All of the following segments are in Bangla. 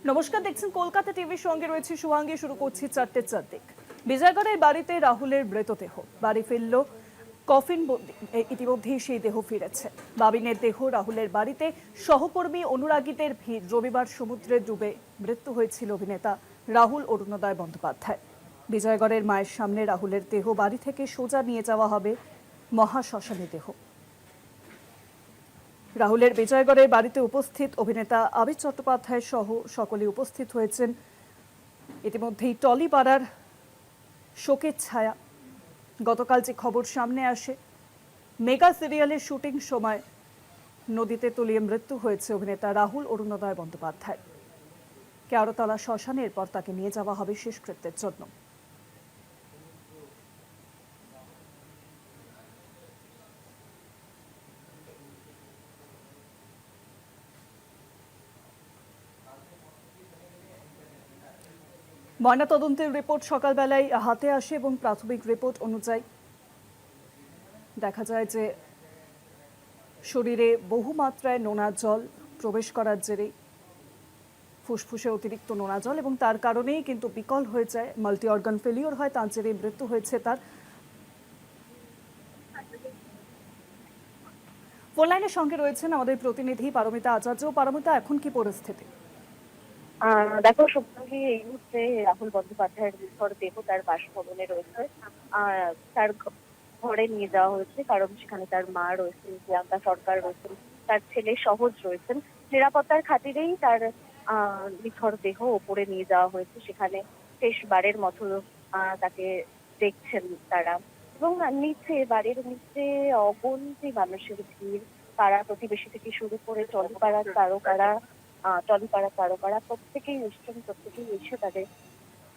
নমস্কার, দেখছেন কলকাতা টিভির সঙ্গে রয়েছে শুভাঙ্গী। শুরু করছি 4:04 দিক। বিজয়গড়ের বাড়িতে রাহুলের মৃতদেহ বাড়ি ফিরল কফিন বন্দি। ইতিমধ্যেই সেই দেহ ফিরেছে। বাবিনের দেহ রাহুলের বাড়িতে সহকর্মী অনুরাগীদের ভিড়। রবিবার সমুদ্রে ডুবে মৃত্যু হয়েছিল অভিনেতা রাহুল অরুণোদয় বন্দ্যোপাধ্যায়। বিজয়গড়ের মায়ের সামনে রাহুলের দেহ বাড়ি থেকে সোজা নিয়ে যাওয়া হবে মহাশ্মশানে। দেহ রাহুলের বিজয়গড়ের বাড়িতে উপস্থিত অভিনেতা আবির চট্টোপাধ্যায় সহ সকলে উপস্থিত হয়েছেন। ইতিমধ্যেই টলিপাড়ার শোকের ছায়া। গতকাল যে খবর সামনে আসে, মেগা সিরিয়ালের শুটিং সময় নদীতে তলিয়ে মৃত্যু হয়েছে অভিনেতা রাহুল অরুণোদয় বন্দ্যোপাধ্যায়। কেওড়াতলা শ্মশানের পর তাকে নিয়ে যাওয়া হবে শেষকৃত্যের জন্য। ময়নাতদন্তের রিপোর্ট সকালবেলায় হাতে আসে এবং প্রাথমিক রিপোর্ট অনুযায়ী দেখা যায় যে শরীরে বহু মাত্রায় নোনা জল প্রবেশ করার জেরে ফুসফুসে অতিরিক্ত নোনা জল, এবং তার কারণেই কিন্তু বিকল হয়ে যায়, মাল্টি অর্গান ফেলিওর হয়, তার জেরে মৃত্যু হয়েছে তার। ফোন লাইনের সঙ্গে রয়েছেন আমাদের প্রতিনিধি পারমিতা আচার্য। পারমিতা, এখন কি পরিস্থিতি? দেখো শুভ্রাঙ্গী, এই মুহূর্তে রাহুল বন্দ্যোপাধ্যায়ের দেহ তার বাসভবনে রয়েছে। তার ঘরে নিয়ে যাওয়া হয়েছে, কারণ সেখানে তার মা রয়েছেন, প্রিয়াঙ্কা সরকার রয়েছেন, তার ছেলে সহজ রয়েছেন। নিরাপত্তার খাতিরেই তার নিথর দেহ ওপরে নিয়ে যাওয়া হয়েছে। সেখানে শেষবারের মতো তাকে দেখছেন তারা। এবং নিচে, বাড়ির নিচে অগণিত মানুষের ভিড়। পাড়া প্রতিবেশী থেকে শুরু করে টলিপাড়ার তারকারা প্রত্যেকেই এসছেন। প্রত্যেকেই এসে তাদের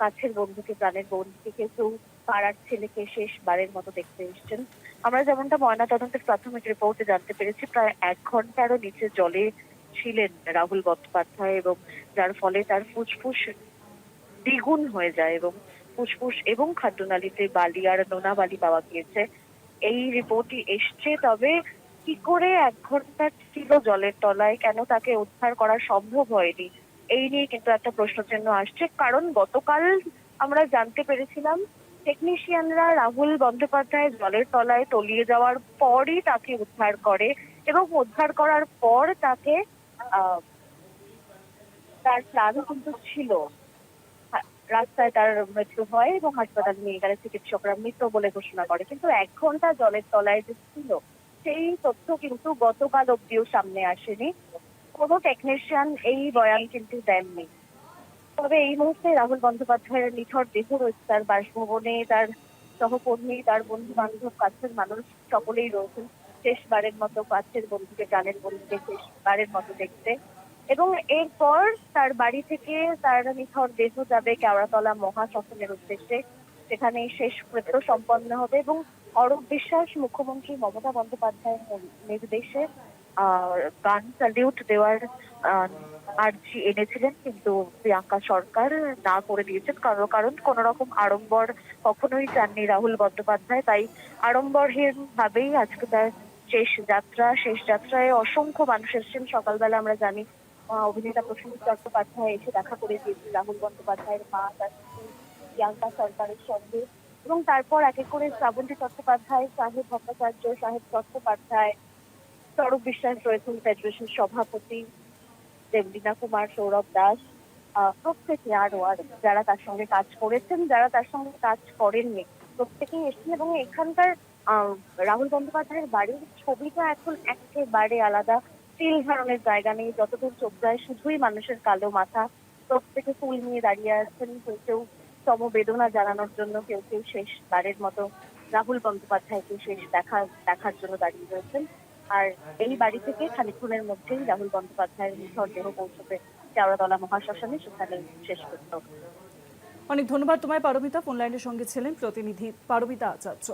কাছের বন্ধুকে, প্রাণের বন্ধুকে, কেউ পাড়ার ছেলেকে শেষবারের মতো দেখতে এসছেন। আমরা যেমনটা ময়নাতদন্তের প্রাথমিক রিপোর্টে জানতে পেরেছি, প্রায় 1 ঘন্টারও নিচে জলে ছিলেন রাহুল বন্দ্যোপাধ্যায়, এবং যার ফলে তার ফুসফুস দ্বিগুণ হয়ে যায় এবং ফুসফুস এবং খাদ্যনালীতে বালি আর নোনা বালি পাওয়া গিয়েছে। এই রিপোর্টই এসছে। তবে কি করে 1 ঘন্টা ছিল জলের তলায়, কেন তাকে উদ্ধার করা সম্ভব হয়নি, এই নিয়ে কিন্তু একটা প্রশ্নচিহ্ন আসছে। কারণ গতকাল আমরা জানতে পেরেছিলাম টেকনিশিয়ানরা রাহুল বন্দ্যোপাধ্যায় জলের তলায় তলিয়ে যাওয়ার পরই তাকে উদ্ধার করে, এবং উদ্ধার করার পর তাকে তার প্ল্যান কিন্তু ছিল। রাস্তায় তার মৃত্যু হয় এবং হাসপাতালে নিয়ে গেলে চিকিৎসকরা মৃত বলে ঘোষণা করে। কিন্তু 1 ঘন্টা জলের তলায় যে ছিল, সেই তথ্য কিন্তু গতকাল অব্দিও সামনে আসেনি। কোনো টেকনিশিয়ান এই বয়ান কিন্তু দেননি। তবে এই মুহূর্তে রাহুল বন্দ্যোপাধ্যায়ের নিথর দেহ রয়েছে তার বাসভবনে। তার সহকর্মী, তার বন্ধু বান্ধব, কাছের মানুষ সকলেই রয়েছেন শেষবারের মতো কাছের বন্ধুকে, প্রাণের বন্ধুকে শেষবারের মতো দেখতে। এবং এরপর তার বাড়ি থেকে তার নিথর দেহ যাবে কেওড়াতলা মহাশ্মশানের উদ্দেশ্যে। সেখানে শেষকৃত্য সম্পন্ন হবে এবং অরূপ বিশ্বাস মুখ্যমন্ত্রী মমতা বন্দ্যোপাধ্যায়ের নির্দেশে গান স্যালিউট দেওয়ার আর্জি এনেছিলেন, কিন্তু প্রিয়াঙ্কা সরকার না করে দিয়েছেন। কারণ কোন রকম আড়ম্বর কখনোই চাননি রাহুল বন্দ্যোপাধ্যায়। তাই আড়ম্বরহীন ভাবেই আজকে তার শেষ যাত্রায় অসংখ্য মানুষ এসেছেন। সকালবেলা আমরা জানি অভিনেতা প্রসেনজিৎ চট্টোপাধ্যায় এসে দেখা করে দিয়েছেন রাহুল বন্দ্যোপাধ্যায়ের মা, তার স্ত্রী প্রিয়াঙ্কা সরকারের সঙ্গে। এবং তারপর এক এক করে শ্রাবন্তী চট্টোপাধ্যায়, সাহেব ভট্টাচার্য, সাহেব চট্টোপাধ্যায়, অরূপ বিশ্বাস রয়েছেন, ফেডারেশন সভাপতি দেবলীনা কুমার, সৌরভ দাস, প্রত্যেকে আরো যারা তার সঙ্গে কাজ করেছেন, যারা তার সঙ্গে কাজ করেননি, প্রত্যেকেই এসেছেন। এবং এখানকার রাহুল বন্দ্যোপাধ্যায়ের বাড়ির ছবিটা এখন একেবারে আলাদা। তিল ধারণের জায়গা নেই, যতদূর চোখ যায় শুধুই মানুষের কালো মাথা। প্রত্যেকে ফুল নিয়ে দাঁড়িয়ে আছেন, কেউ কেউ সমবেদনা জানানোর জন্য, কেউ কেউ শেষবারের মতো রাহুল বন্দ্যোপাধ্যায়কে দেখার জন্য দাঁড়িয়ে রয়েছেন। আর এই বাড়ি থেকে খানিকক্ষণের মধ্যেই রাহুল বন্দ্যোপাধ্যায়ের নিথর দেহ পৌঁছবে কেওড়াতলা মহাশ্মশানে, সেখানে শেষ করতে হবে। অনেক ধন্যবাদ তোমায় পারমিতা। ফোন লাইনের সঙ্গে ছিলেন প্রতিনিধি পারমিতা আচার্য।